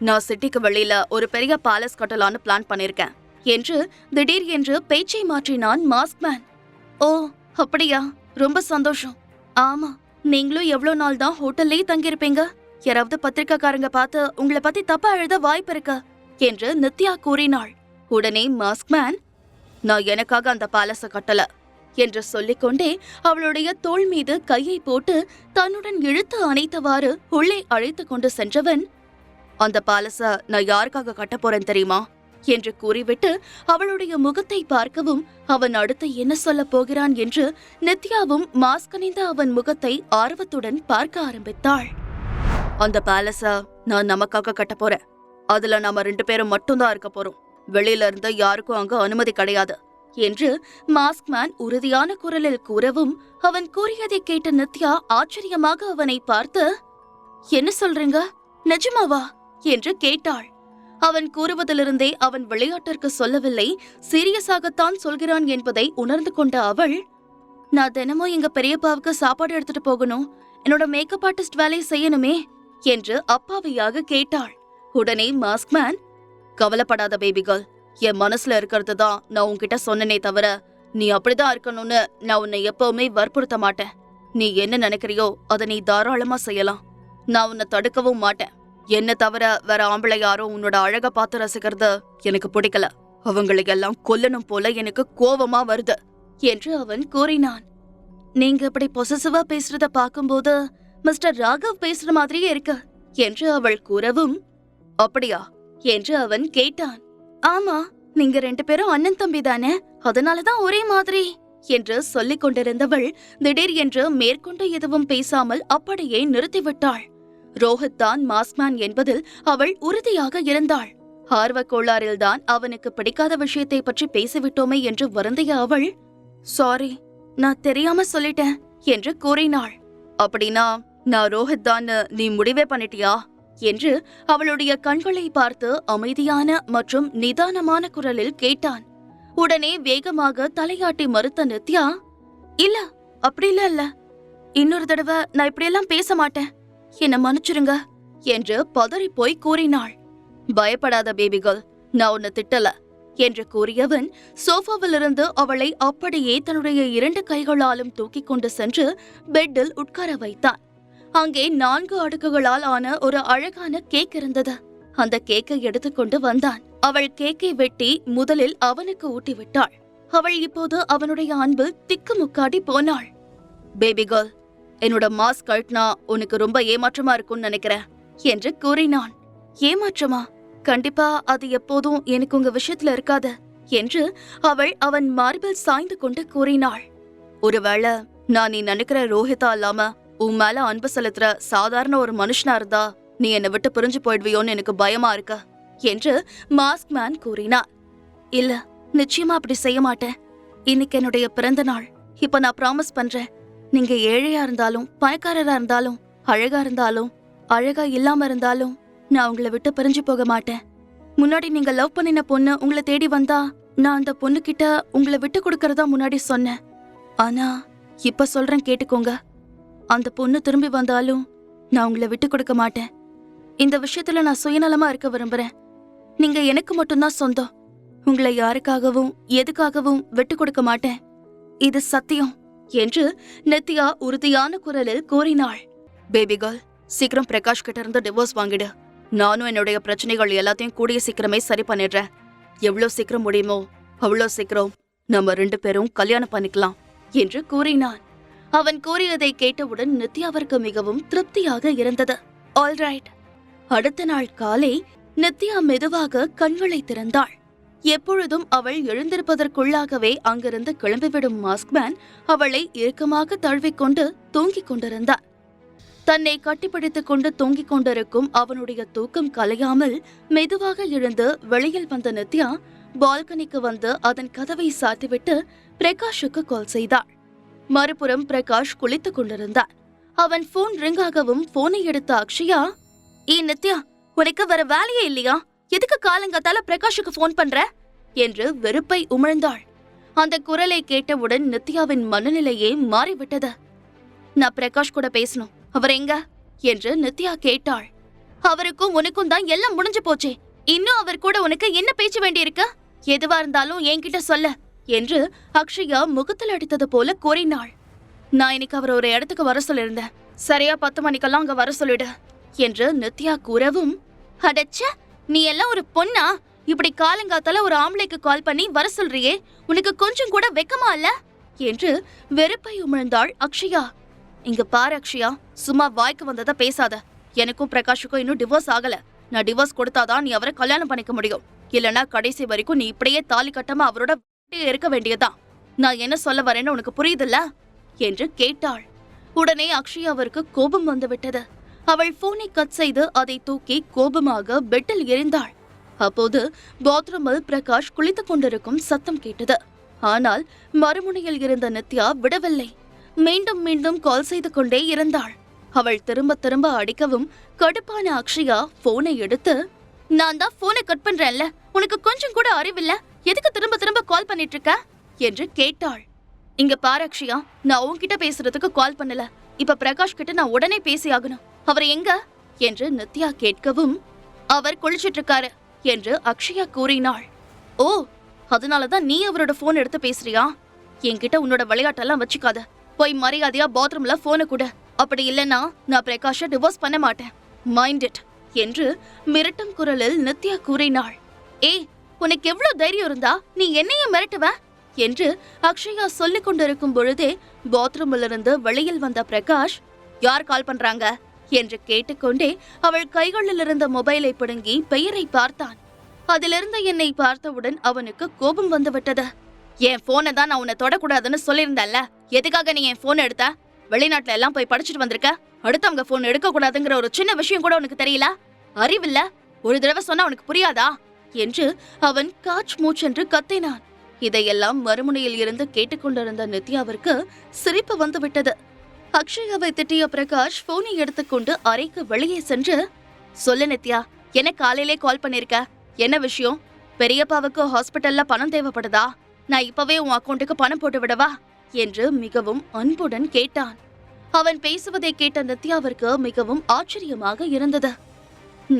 நான் சிட்டிக்கு வெளியில ஒரு பெரிய பேலஸ் கட்டலான்னு பிளான் பண்ணிருக்கேன் என்று திடீர் என்று பேச்சை மாற்றினான் மாஸ்க்மேன். ஓ அப்படியா, ரொம்ப சந்தோஷம். ஆமா, நீங்களும் எவ்வளவு நாள் தான் ஹோட்டல்லே தங்கியிருப்பீங்க? யாராவது பத்திரிக்கைக்காரங்க பார்த்து உங்களை பத்தி தப்பா எழுத வாய்ப்பு இருக்கு என்று நித்யா கூறினாள். உடனே மாஸ்க்மேன், நான் எனக்காக அந்த பேலஸ கட்டல என்று சொல்லிக்கொண்டே அவளுடைய தோள் மீது கையை போட்டு தன்னுடன் இழுத்து அணைத்தவாறு உள்ளே அழைத்து கொண்டு சென்றவன், அந்த பேலஸ நான் யாருக்காக கட்ட போறேன் தெரியுமா என்று கூறிவிட்டு அவளுடைய முகத்தை பார்க்கவும் அவன் அடுத்து என்ன சொல்ல போகிறான் என்று நித்யாவும் மாஸ்கணிந்த அவன் முகத்தை ஆர்வத்துடன் பார்க்க ஆரம்பித்தாள். அந்த பேலஸ நான் நமக்காக கட்ட போறேன். அதுல நாம 2 பேரும் மட்டும்தான் இருக்க போறோம். வெளியில இருந்து யாருக்கும் அங்க அனுமதி கிடையாது என்று மாஸ்க்மேன் உறுதியான குரலில் கூறவும் அவன் கூறியதை கேட்ட நித்யா ஆச்சரியமாக அவனை பார்த்து, என்ன சொல்றீங்க, நிஜமாவா என்று கேட்டாள். அவன் கூறுவதிலிருந்தே அவன் விளையாட்டிற்கு சொல்லவில்லை, சீரியஸாகத்தான் சொல்கிறான் என்பதை உணர்ந்து கொண்ட அவள், நான் தினமும் எங்க பெரியப்பாவுக்கு சாப்பாடு எடுத்துட்டு போகணும், என்னோட மேக்கப் ஆர்டிஸ்ட் வேலையை செய்யணுமே என்று அப்பாவியாக கேட்டாள். உடனே மாஸ்க்மேன், கவலைப்படாத பேபி கேர்ள், என் மனசுல இருக்கிறது தான் நான் உன்கிட்ட சொன்னனே தவிர நீ அப்படிதான் இருக்கணும்னு நான் உன்னை எப்பவுமே வற்புறுத்த மாட்டேன். நீ என்ன நினைக்கிறியோ அதை நீ தாராளமா செய்யலாம். நான் உன்னை தடுக்கவும் மாட்டேன். என்ன தவிர வேற ஆம்பளை யாரோ உன்னோட அழக பார்த்து ரசிக்கிறது எனக்கு பிடிக்கல. அவங்களையெல்லாம் கொல்லணும் போல எனக்கு கோவமா வருது என்று அவன் கூறினான். நீங்க இப்படி பொசசிவா பேசுறத பார்க்கும்போது மிஸ்டர் ராகவ் பேசுற மாதிரியே இருக்கு என்று அவள் கூறவும், அப்படியா என்று அவன் கேட்டான். ஆமா, நீங்க 2 பேரும் அண்ணன் தம்பி தானே, அதனாலதான் ஒரே மாதிரி என்று சொல்லிக் கொண்டிருந்தவள் திடீர் என்று மேற்கொண்டு எதுவும் பேசாமல் அப்படியே நிறுத்திவிட்டாள். ரோஹித் தான் மாஸ்க்மேன் என்பதில் அவள் உறுதியாக இருந்தாள். ஆர்வ கோளாறில்தான் அவனுக்கு பிடிக்காத விஷயத்தை பற்றி பேசிவிட்டோமே என்று வருந்திய அவள், சாரி, நான் தெரியாம சொல்லிட்டேன் என்று கூறினாள். அப்படின்னா நான் ரோஹித் தான் நீ முடிவே பண்ணிட்டியா என்று அவளுடைய கண்களை பார்த்து அமைதியான மற்றும் நிதானமான குரலில் கேட்டான். உடனே வேகமாக தலையாட்டி மறுத்த நித்யா, இல்ல அப்படிலாம் இல்ல, இன்னொரு தடவை நான் இப்படியெல்லாம் பேச மாட்டேன், என்ன மன்னிச்சிருங்க என்று பதறி போய் கூறினாள். பயப்படாத பேபிகள், நான் உன்னை திட்டல என்று கூறியவன் சோஃபாவிலிருந்து அவளை அப்படியே தன்னுடைய 2 கைகளாலும் தூக்கிக் கொண்டு சென்று பெட்டில் உட்கார வைத்தான். அங்கே 4 அடுக்குகளால் ஆன ஒரு அழகான கேக் இருந்தது. அந்த கேக்கை எடுத்துக்கொண்டு வந்தான். அவள் கேக்கை வெட்டி முதலில் அவனுக்கு ஊட்டிவிட்டாள். அவள் இப்போது அவனுடைய அன்பில் திக்குமுக்காடி போனாள். பேபி கேர்ள், என்னோட மாஸ்க் கழட்டினா உனக்கு ரொம்ப ஏமாற்றமா இருக்கும்னு நினைக்கிறேன் என்று கூறினான். ஏமாற்றமா? கண்டிப்பா அது எப்போதும் எனக்கு உங்க விஷயத்துல இருக்காது என்று அவள் அவன் மார்பில் சாய்ந்து கொண்டு கூறினாள். ஒருவேளை நான் நீ நினைக்கிற ரோஹிதா இல்லாம உன் மேல அன்பு செலுத்துற சாதாரண ஒரு மனுஷனா இருந்தா நீ என்னை விட்டு பிரிஞ்சு போயிடுவியோன்னு எனக்கு பயமா இருக்க என்று மாஸ்க்மேன் கூறினார். இல்ல, நிச்சயமா அப்படி செய்ய மாட்டேன். இன்னைக்கு என்னுடைய பிறந்த நாள். இப்ப நான் ப்ராமிஸ் பண்றேன், நீங்க ஏழையா இருந்தாலும் பணக்காரரா இருந்தாலும் அழகா இருந்தாலும் அழகா இல்லாம இருந்தாலும் நான் உங்களை விட்டு பிரிஞ்சு போக மாட்டேன். முன்னாடி நீங்க லவ் பண்ணின பொண்ணு உங்களை தேடி வந்தா நான் அந்த பொண்ணு கிட்ட உங்களை விட்டு கொடுக்கறதா முன்னாடி சொன்னேன். ஆனா இப்ப சொல்றேன், கேட்டுக்கோங்க. அந்த பொண்ணு திரும்பி வந்தாலும் நான் உங்களை விட்டு கொடுக்க மாட்டேன். இந்த விஷயத்துல நான் சுயநலமா இருக்க விரும்புறேன். நீங்க எனக்கு மட்டும்தான் சொந்தம். உங்களை யாருக்காகவும் எதுக்காகவும் விட்டு கொடுக்க மாட்டேன். இது சத்தியம் என்று நித்யா உறுதியான குரலில் கூறினாள். பேபி கேர்ள், சீக்கிரம் பிரகாஷ் கிட்ட இருந்து டிவோர்ஸ் வாங்கிடு. நானும் என்னுடைய பிரச்சனைகள் எல்லாத்தையும் கூடிய சீக்கிரமே சரி பண்ணிடுறேன். எவ்வளவு சீக்கிரம் முடியுமோ அவ்வளோ சீக்கிரம் நம்ம 2 பேரும் கல்யாணம் பண்ணிக்கலாம் என்று கூறினான். அவன் கூறியதை கேட்டவுடன் நித்யாவிற்கு மிகவும் திருப்தியாக இருந்தது. ஆல்ரைட். அடுத்த நாள் காலை நித்யா மெதுவாக கண்களை திறந்தாள். எப்பொழுதும் அவள் எழுந்திருப்பதற்குள்ளாகவே அங்கிருந்து கிளம்பிவிடும் மாஸ்க்மேன் அவளை இறுக்கமாக தழுவிக்கொண்டு தூங்கிக் கொண்டிருந்தான். தன்னை கட்டிப்பிடித்துக் கொண்டு தூங்கிக் கொண்டிருக்கும் அவனுடைய தூக்கம் கலையாமல் மெதுவாக எழுந்து வெளியில் வந்த நித்யா பால்கனிக்கு வந்து அதன் கதவை சாத்திவிட்டு பிரகாஷுக்கு கால் செய்தாள். மறுபுறம் பிரகாஷ் குளித்துக் கொண்டிருந்தான். அவன் போன் ரிங் ஆகவும் போனை எடுத்த அக்ஷயா, நித்யா, உனக்கு வேற வேலையே இல்லையா? எதுக்கு காலங்காத்தால பிரகாஷுக்கு போன் பண்ற என்று வெறுப்பை உமிழ்ந்தாள். அந்த குரலை கேட்டவுடன் நித்யாவின் மனநிலையே மாறிவிட்டது. நான் பிரகாஷ் கூட பேசணும், அவர் எங்க என்று நித்யா கேட்டாள். அவருக்கும் உனக்கும் தான் எல்லாம் முடிஞ்சு போச்சே. இன்னும் அவர் கூட உனக்கு என்ன பேச்சு வேண்டியிருக்கு? எதுவா இருந்தாலும் என்கிட்ட சொல்ல என்று அக்ஷயா முகத்தில் அடித்தது போல கூறினாள். நான் இன்னைக்கு அவர் ஒரு இடத்துக்கு வர சொல்லிருந்தேன். சரியா 10 மணிக்கெல்லாம் அங்க வர சொல்லிடு என்று நித்யா கூறவும், அடச்ச, நீ எல்லாம் ஒரு பொண்ணா? இப்படி காலங்காத்தால ஒரு ஆம்பளைக்கு கால் பண்ணி வர சொல்றியே, உனக்கு கொஞ்சம் கூட வெக்கமா இல்ல என்று வெறுப்பை உமிழ்ந்தாள் அக்ஷயா. இங்க பாரு அக்ஷயா, சும்மா வாய்க்கு வந்ததா பேசாத. எனக்கும் பிரகாஷுக்கும் இன்னும் டிவோர்ஸ் ஆகல. நான் டிவோர்ஸ் கொடுத்தாதான் நீ அவரை கல்யாணம் பண்ணிக்க முடியும். இல்லனா கடைசி வரைக்கும் நீ இப்படியே தாலி கட்டாம அவரோட இருக்க வேண்டியதான். நான் என்ன சொல்ல வரேன்னு உனக்கு புரியுதுல்ல என்று கேட்டாள். உடனே அக்ஷயாவிற்கு கோபம் வந்துவிட்டது. அவள் போனை கட் செய்து அதை தூக்கி கோபமாக பெட்டில் எறிந்தாள். அப்போது பாத்ரூமில் பிரகாஷ் குளித்துக் கொண்டிருக்கும் சத்தம் கேட்டது. ஆனால் மறுமுனையில் இருந்த நித்யா விடவில்லை. மீண்டும் மீண்டும் கால் செய்து கொண்டே இருந்தாள். அவள் திரும்ப திரும்ப அடிக்கவும் கடுப்பான அக்ஷயா போனை எடுத்து, நான் தான் போனை கட் பண்றேன்ல, உனக்கு கொஞ்சம் கூட அறிவில்ல, எதுக்கு திரும்ப திரும்ப கால் பண்ணிட்டு இருக்க என்று கேட்டாள். இங்க பாரு அக்ஷயா, நான் உன்கிட்ட பேசுறதுக்கு கால் பண்ணல. இப்ப பிரகாஷ் கிட்ட நான் உடனே பேசி ஆகணும். அவர் எங்க என்று நித்யா கேட்கவும், அவர் குளிச்சிட்டு இருக்காரு என்று அக்ஷயா கூறினாள். ஓ, அதனாலதான் நீ அவரோட போன் எடுத்து பேசுறியா? என்கிட்ட உன்னோட விளையாட்டெல்லாம் வச்சுக்காத. போய் மரியாதையா பாத்ரூம்ல போனை கூட. அப்படி இல்லைன்னா நான் பிரகாஷை டிவோர்ஸ் பண்ண மாட்டேன். மைண்ட் இட் என்று மிரட்டும் குரலில் நித்யா கூறினாள். ஏய், உனக்கு எவ்வளவு தைரியம் இருந்தா நீ என்னைய மிரட்டுவ என்று அக்ஷயா சொல்லிக் கொண்டிருக்கும் பொழுதே பாத்ரூமில் இருந்து வெளியில் வந்த பிரகாஷ், யார் கால் பண்றாங்க என்று கேட்டுக்கொண்டே அவள் கைகளில் இருந்த மொபைலை பிடுங்கி பெயரை பார்த்தான். அதிலிருந்து என்னை பார்த்தவுடன் அவனுக்கு கோபம் வந்துவிட்டது. என் போனை தான் நான் உன்னை தொடக்கூடாதுன்னு சொல்லியிருந்தேன்ல, எதுக்காக நீ என் போன் எடுத்த? வெளிநாட்டுல எல்லாம் போய் படிச்சுட்டு வந்திருக்க, அடுத்தவங்க போன் எடுக்க கூடாதுங்கிற ஒரு சின்ன விஷயம் கூட உனக்கு தெரியல? அறிவில்ல? ஒரு தடவை சொன்னா உனக்கு புரியாதா என்று அவன் காச் மூச்சென்று கத்தினான். இதையெல்லாம் மறுமுனையில் இருந்து கேட்டுக்கொண்டிருந்த நித்யாவிற்கு சிரிப்பு வந்துவிட்டது. அக்ஷயாவை திட்டிய பிரகாஷ் போனை எடுத்துக்கொண்டு அறைக்கு வெளியே சென்று, சொல்லு நித்யா, என்ன காலையிலே கால் பண்ணிருக்க? என்ன விஷயம்? பெரியப்பாவுக்கு ஹாஸ்பிட்டல்ல பணம் தேவைப்படுதா? நான் இப்பவே உன் அக்கௌண்ட்டுக்கு பணம் போட்டு விடவா என்று மிகவும் அன்புடன் கேட்டான். அவன் பேசுவதை கேட்ட நித்யாவிற்கு மிகவும் ஆச்சரியமாக இருந்தது.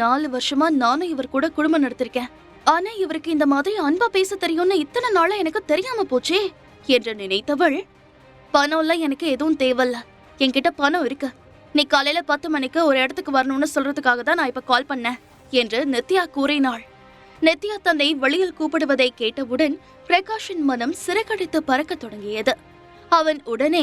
4 வருஷமா நானும் இவர் கூட குடும்பம் நடத்திருக்கேன். ஆனா இவருக்கு இந்த மாதிரி அன்பா பேச தெரியும்னு இத்தனை நாளா எனக்கு தெரியாம போச்சே என்று நினைத்தவள், பணம்லாம் எனக்கு எதுவும் தேவையில்ல, என்கிட்ட பணம் இருக்கு. நீ காலையில 10 மணிக்கு ஒரு இடத்துக்கு வரணும்னு சொல்றதுக்காக தான் நான் இப்ப கால் பண்ணேன் என்று நித்யா கூறினாள். நித்யா தன்னை வெளியில் கூப்பிடுவதை கேட்டவுடன் பிரகாஷின் மனம் சிறகடித்து பறக்க தொடங்கியது. அவன் உடனே,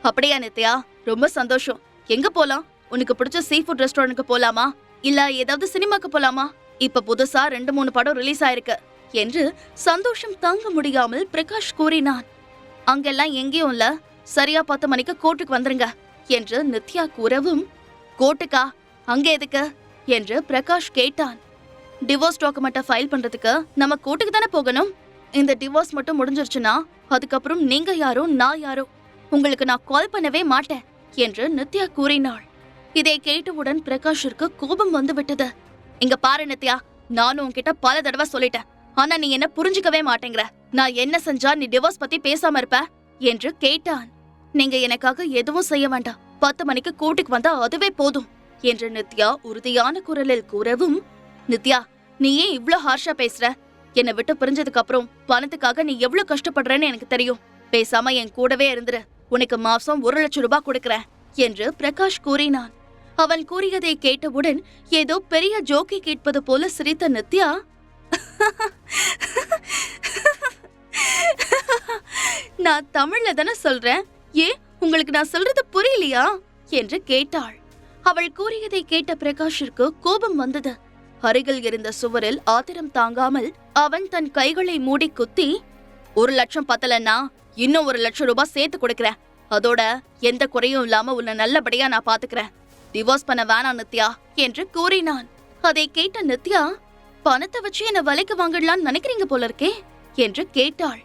அப்படியா நித்யா, ரொம்ப சந்தோஷம். எங்க போலாம்? உனக்கு பிடிச்ச சீ ஃபுட் ரெஸ்டாரண்ட்க்கு போலாமா, இல்ல ஏதாவது சினிமாக்கு போலாமா? இப்ப புதுசா 2-3 படம் ரிலீஸ் ஆயிருக்கு என்று சந்தோஷம் தாங்க முடியாமல் பிரகாஷ் கூறினான். அங்கெல்லாம் எங்கேயும் இல்ல, சரியா 10 மணிக்கு கோர்ட்டுக்கு வந்துருங்க என்று நித்யா கூறவும், கோர்ட்டுக்கா? அங்க எதுக்கு என்று பிரகாஷ் கேட்டான். டிவோர்ஸ் டாக்குமெண்ட்டை ஃபைல் பண்றதுக்கு நம்ம கோர்ட்டுக்கு தானே போகணும். இந்த டிவோர்ஸ் மட்டும் முடிஞ்சிருச்சுன்னா அதுக்கப்புறம் நீங்க யாரோ நான் யாரோ, உங்களுக்கு நான் கால் பண்ணவே மாட்டேன் என்று நித்யா கூறினாள். இதை கேட்டவுடன் பிரகாஷிற்கு கோபம் வந்து விட்டது. இங்க பாரு நித்யா, நானும் உன்கிட்ட பல தடவை சொல்லிட்டேன், ஆனா நீ என்ன புரிஞ்சுக்கவே மாட்டேங்கிற. நான் என்ன செஞ்சா நீ டிவோர்ஸ் பத்தி பேசாம இருப்ப என்று கேட்டான். நீங்க எனக்காக எதுவும் செய்ய வேண்டாம், 10 மணிக்கு கோர்ட்டுக்கு வந்தா அதுவே போதும் என்று நித்யா உறுதியான குரலில் கூறவும், நித்யா, நீ ஏன் இவ்ளோ ஹார்ஷா பேசுற? என்னை விட்டு பிரிஞ்சதுக்கு அப்புறம் பணத்துக்காக நீ எவ்வளவு கஷ்டப்படுறேன்னு எனக்கு தெரியும். பேசாம என் கூடவே இருந்துரு, உனக்கு மாசம் 1 லட்சம் ரூபாய் கொடுக்கறேன் என்று பிரகாஷ் கூறினான். அவன் கூறியதை கேட்டவுடன் ஏதோ பெரிய ஜோக்கை கேட்பது போல சிரித்த நித்யா, நான் தமிழ்ல தானே சொல்றேன், ஏன் உங்களுக்கு நான் சொல்றது புரியலையா என்று கேட்டாள். அவள் கூறியதை கேட்ட பிரகாஷிற்கு கோபம் வந்தது. அருகில் இருந்த சுவரில் ஆத்திரம் தாங்காமல் அவன் தன் கைகளை மூடி குத்தி, 1 லட்சம் பத்தலன்னா இன்னும் 1 லட்சம் ரூபாய் சேர்த்து கொடுக்கறேன். அதோட எந்த குறையும் இல்லாம உன்னை நல்லபடியா நான் பாத்துக்கிறேன். டிவோர்ஸ் பண்ண வேணாம் நித்யா என்று கூறினான். அதை கேட்ட நித்யா, பணத்தை வச்சு என்ன விலைக்கு வாங்கிடலான்னு நினைக்கிறீங்க போல இருக்கே என்று கேட்டாள்.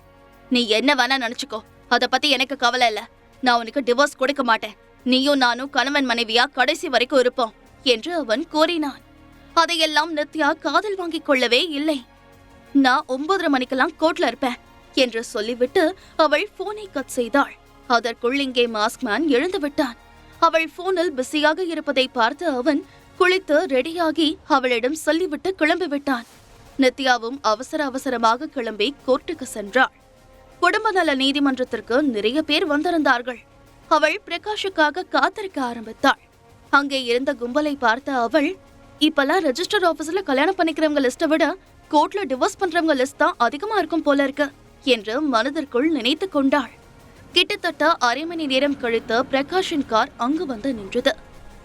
நீ என்ன வேணா நினைச்சுக்கோ, அத பத்தி எனக்கு கவலை இல்ல. நான் உனக்கு டிவோர்ஸ் கொடுக்க மாட்டேன். நீயும் நானும் கணவன் மனைவியா கடைசி வரைக்கும் இருப்போம் என்று அவன் கூறினான். அதையெல்லாம் நித்யா காதல் வாங்கிக் கொள்ளவே இல்லை. நான் 9:30 மணிக்கெல்லாம் கோர்ட்ல இருப்பேன் என்று சொல்லிவிட்டு அவள் போனை கட் செய்தாள். அதற்குள் இங்கே மாஸ்க்மேன் எழுந்து விட்டான். அவள் போனில் பிஸியாக இருப்பதை பார்த்து அவன் குளித்து ரெடியாகி அவளிடம் சொல்லிவிட்டு கிளம்பிவிட்டான். நித்யாவும் அவசர அவசரமாக கிளம்பி கோர்ட்டுக்கு சென்றாள். குடும்ப நல நீதிமன்றத்திற்கு நிறைய பேர் வந்திருந்தார்கள். அவள் பிரகாஷுக்காக காத்திருக்க ஆரம்பித்தாள். அங்கே இருந்த கும்பலை பார்த்த அவள், இப்பெல்லாம் ரெஜிஸ்டர் ஆபீஸ்ல கல்யாணம் பண்ணிக்கிறவங்க லிஸ்ட்டை விட கோர்ட்ல டிவோர்ஸ் பண்றவங்க லிஸ்ட் தான் அதிகமா இருக்கும் போல இருக்கு என்று மனதிற்குள் நினைத்து கொண்டாள். கிட்டத்தட்ட அரை மணி நேரம் கழித்து பிரகாஷின் கார் அங்கு வந்து நின்றது.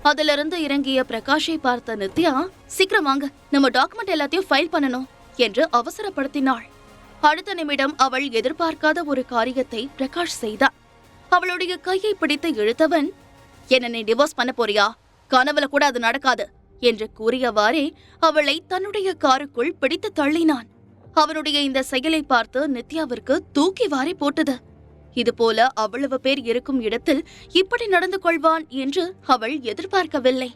அதிலிருந்து இறங்கிய பிரகாஷை பார்த்த நித்யா, சீக்கிரம் வாங்க, நம்ம டாக்குமெண்ட் எல்லாத்தையும் ஃபைல் பண்ணணும் என்று அவசரப்படுத்தினாள். அடுத்த நிமிடம் அவள் எதிர்பார்க்காத ஒரு காரியத்தை பிரகாஷ் செய்தான். அவளுடைய கையை பிடித்து இழுத்தவன், என்ன நீ டிவோர்ஸ் பண்ண போறியா? கனவுல கூட அது நடக்காது என்று கூறியவாறே அவளை தன்னுடைய காருக்குள் பிடித்து தள்ளினான். அவனுடைய இந்த செயலை பார்த்து நித்யாவிற்கு தூக்கி வாரி போட்டது. இதுபோல அவ்வளவு பேர் இருக்கும் இடத்தில் இப்படி நடந்து கொள்வான் என்று அவள் எதிர்பார்க்கவில்லை.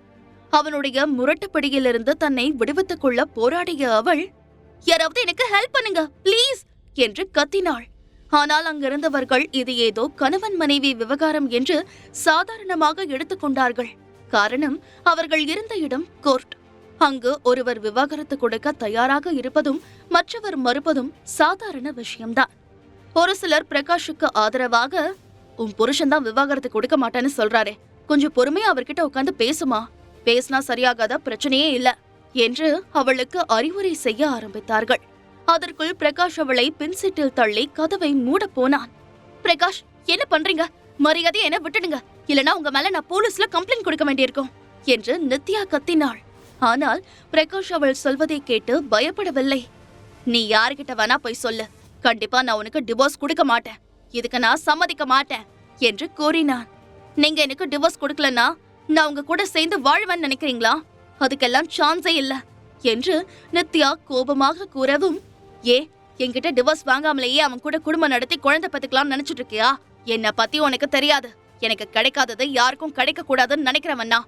அவனுடைய முரட்டுப்படியிலிருந்து தன்னை விடுவித்துக் கொள்ள போராடிய அவள், யாராவது எனக்கு ஹெல்ப் பண்ணுங்க பிளீஸ் என்று கத்தினாள். ஆனால் அங்கிருந்தவர்கள் இது ஏதோ கணவன் மனைவி விவகாரம் என்று சாதாரணமாக எடுத்துக்கொண்டார்கள். காரணம், அவர்கள் இருந்த இடம் கோர்ட். அங்கு ஒருவர் விவாகரத்து கொடுக்க தயாராக இருப்பதும் மற்றவர் மறுப்பதும் சாதாரண விஷயம்தான். ஒரு சிலர் பிரகாஷுக்கு ஆதரவாக, உன் புருஷன்தான் விவாகரத்து கொடுக்க மாட்டேன்னு சொல்றாரே, கொஞ்சம் பொறுமையா அவர்கிட்ட உட்காந்து பேசுமா, பேசினா சரியாகாத, பிரச்சனையே இல்ல என்று அவளுக்கு அறிவுரை செய்ய ஆரம்பித்தார்கள். அதற்குள் பிரகாஷ் அவளை பின்சீட்டில் தள்ளி கதவை மூட போனான். பிரகாஷ், என்ன பண்றீங்க? மரியாதை என்ன விட்டுடுங்க, இல்லனா உங்க மேல நான் போலீஸ்ல கம்ப்ளைண்ட் கொடுக்க வேண்டியிருக்கும் என்று நித்யா கத்தினாள். ஆனால் பிரகாஷ் அவள் சொல்வதை கேட்டு பயப்படவில்லை. நீ யாருகிட்ட வேணா போய் சொல்லு, கண்டிப்பா நான் உனக்கு டிவோர்ஸ் கொடுக்க மாட்டேன், இதுக்கு நான் சம்மதிக்க மாட்டேன் என்று கூறினான். நீங்க எனக்கு டிவோர்ஸ் கொடுக்கலன்னா நான் உங்க கூட சேர்ந்து வாழ்வேன்னு நினைக்கிறீங்களா? அதுக்கெல்லாம் சான்ஸே இல்ல என்று நித்யா கோபமாக கூறவும், என்கிட்ட டிவோர்ஸ் வாங்காமலேயே அவன் கூட குடும்பம் நடத்தி குழந்தை பத்துக்கலாம்னு நினைச்சிட்டு இருக்கியா? என்ன பத்தி உனக்கு தெரியாது. எனக்கு கிடைக்காதது யாருக்கும் கிடைக்க கூடாதுன்னு நினைக்கிறவன்னா.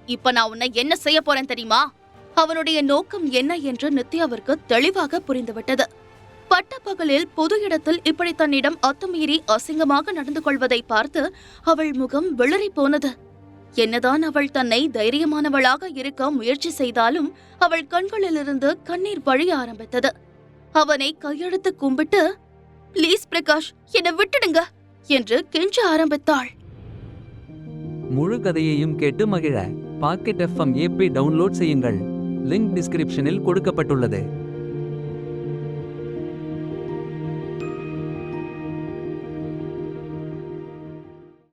இப்ப நான் உன்னை என்ன செய்ய போறேன் தெரியுமா? அவனுடைய நோக்கம் என்ன என்று நித்யாவிற்கு தெளிவாக புரிந்துவிட்டது. பட்டப்பகலில் பொது இடத்தில் இப்படி தன்னிடம் அத்துமீறி அசிங்கமாக நடந்து கொள்வதை பார்த்து அவள் முகம் விளறி போனது. என்னதான் அவள் தன்னை தைரியமானவளாக இருக்க முயற்சி செய்தாலும் அவள் கண்களிலிருந்து கண்ணீர் வழிய ஆரம்பித்தது. அவனை கையெடுத்து கும்பிட்டு, பிளீஸ் பிரகாஷ், என்னை விட்டுடுங்க என்று கெஞ்ச ஆரம்பித்தாள். முழு கதையையும் கேட்டு மகிழ பாக்கெட் FM ஆப்பை டவுன்லோட் செய்யுங்கள். லிங்க் டிஸ்கிரிப்ஷனில் கொடுக்கப்பட்டுள்ளது.